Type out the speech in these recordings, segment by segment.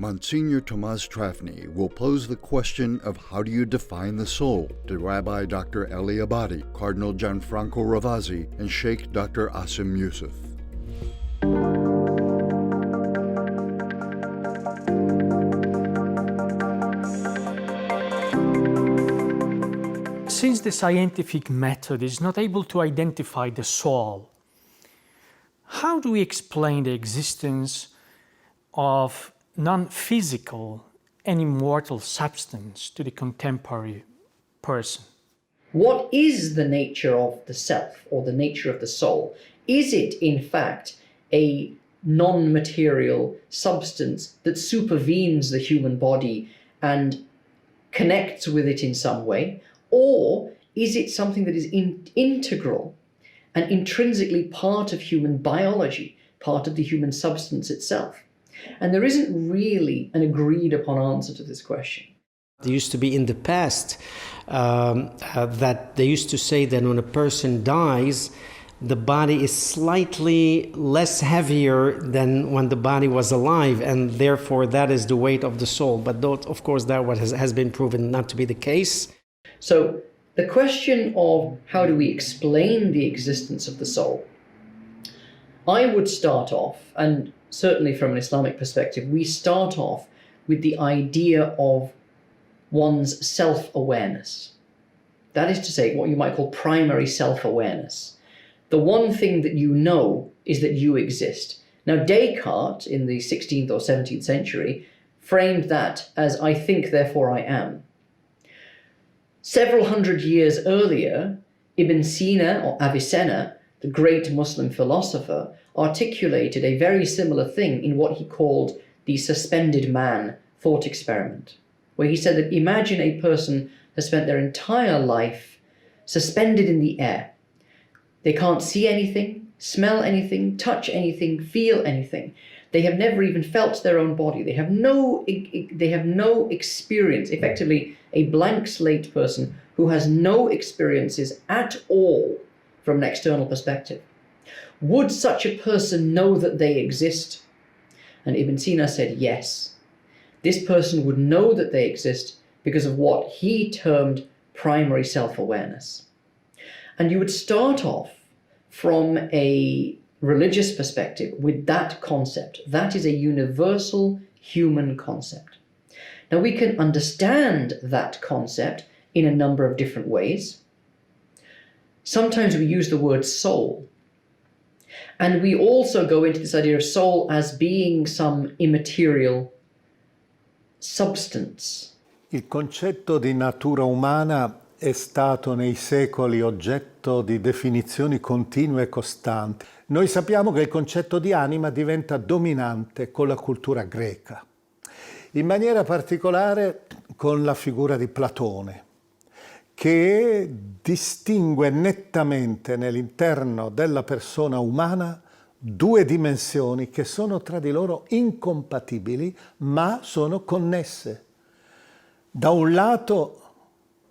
Monsignor Tomasz Trafny will pose the question of how do you define the soul to Rabbi Dr. Elie Abadie, Cardinal Gianfranco Ravasi, and Shaykh Dr. Asim Yusuf. Since the scientific method is not able to identify the soul, how do we explain the existence of non-physical and immortal substance to the contemporary person? What is the nature of the self or the nature of the soul? Is it, in fact, a non-material substance that supervenes the human body and connects with it in some way? Or is it something that is integral and intrinsically part of human biology, part of the human substance itself? And there isn't really an agreed upon answer to this question. There used to be in the past that they used to say that when a person dies, the body is slightly less heavier than when the body was alive, and therefore that is the weight of the soul. But of course that has been proven not to be the case. So the question of how do we explain the existence of the soul, I would start off, and certainly from an Islamic perspective, we start off with the idea of one's self-awareness. That is to say, what you might call primary self-awareness. The one thing that you know is that you exist. Now, Descartes, in the 16th or 17th century, framed that as I think, therefore I am. Several hundred years earlier, Ibn Sina or Avicenna, the great Muslim philosopher, articulated a very similar thing in what he called the suspended man thought experiment, where he said that imagine a person has spent their entire life suspended in the air. They can't see anything, smell anything, touch anything, feel anything. They have never even felt their own body. They have no experience, effectively a blank slate person who has no experiences at all from an external perspective. Would such a person know that they exist? And Ibn Sina said yes. This person would know that they exist because of what he termed primary self-awareness. And you would start off from a religious perspective with that concept. That is a universal human concept. Now we can understand that concept in a number of different ways. Sometimes we use the word soul. And we also go into this idea of soul as being some immaterial substance. Il concetto di natura umana è stato nei secoli oggetto di definizioni continue e costanti. Noi sappiamo che il concetto di anima diventa dominante con la cultura greca, in maniera particolare con la figura di Platone, che distingue nettamente nell'interno della persona umana due dimensioni che sono tra di loro incompatibili, ma sono connesse. Da un lato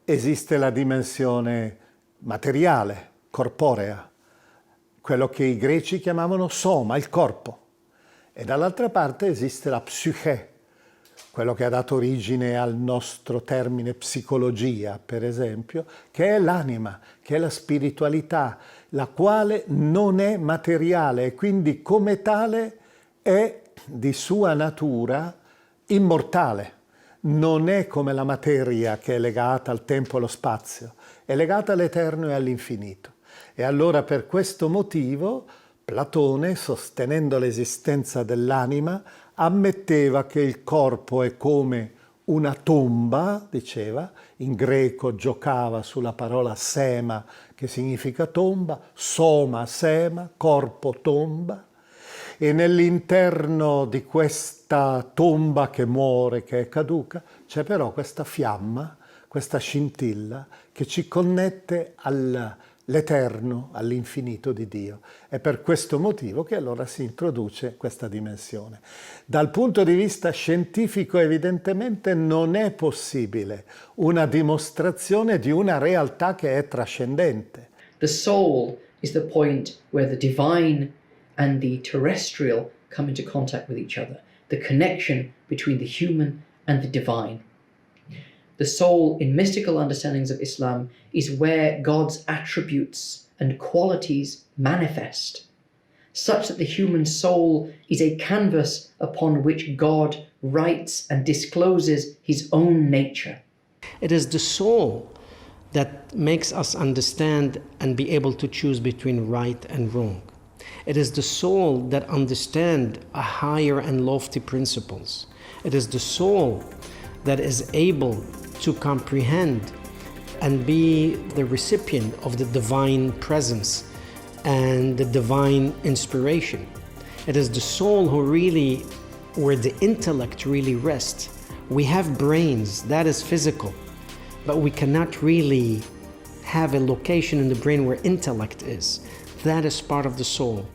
esiste la dimensione materiale, corporea, quello che i greci chiamavano soma, il corpo, e dall'altra parte esiste la psyche, quello che ha dato origine al nostro termine psicologia, per esempio, che è l'anima, che è la spiritualità, la quale non è materiale e quindi come tale è di sua natura immortale. Non è come la materia che è legata al tempo e allo spazio, è legata all'eterno e all'infinito. E allora per questo motivo Platone, sostenendo l'esistenza dell'anima, ammetteva che il corpo è come una tomba, diceva, in greco giocava sulla parola sema, che significa tomba, soma, sema, corpo, tomba, e nell'interno di questa tomba che muore, che è caduca, c'è però questa fiamma, questa scintilla che ci connette all'eterno, all'infinito di Dio. È per questo motivo che allora si introduce questa dimensione. Dal punto di vista scientifico evidentemente non è possibile una dimostrazione di una realtà che è trascendente. The soul is the point where the divine and the terrestrial come into contact with each other. the connection between the human and the divine. The soul, in mystical understandings of Islam, is where God's attributes and qualities manifest, such that the human soul is a canvas upon which God writes and discloses his own nature. It is the soul that makes us understand and be able to choose between right and wrong. It is the soul that understands higher and lofty principles. It is the soul that is able to comprehend and be the recipient of the divine presence and the divine inspiration. It is the soul where the intellect really rests. We have brains, that is physical, but we cannot really have a location in the brain where intellect is. That is part of the soul.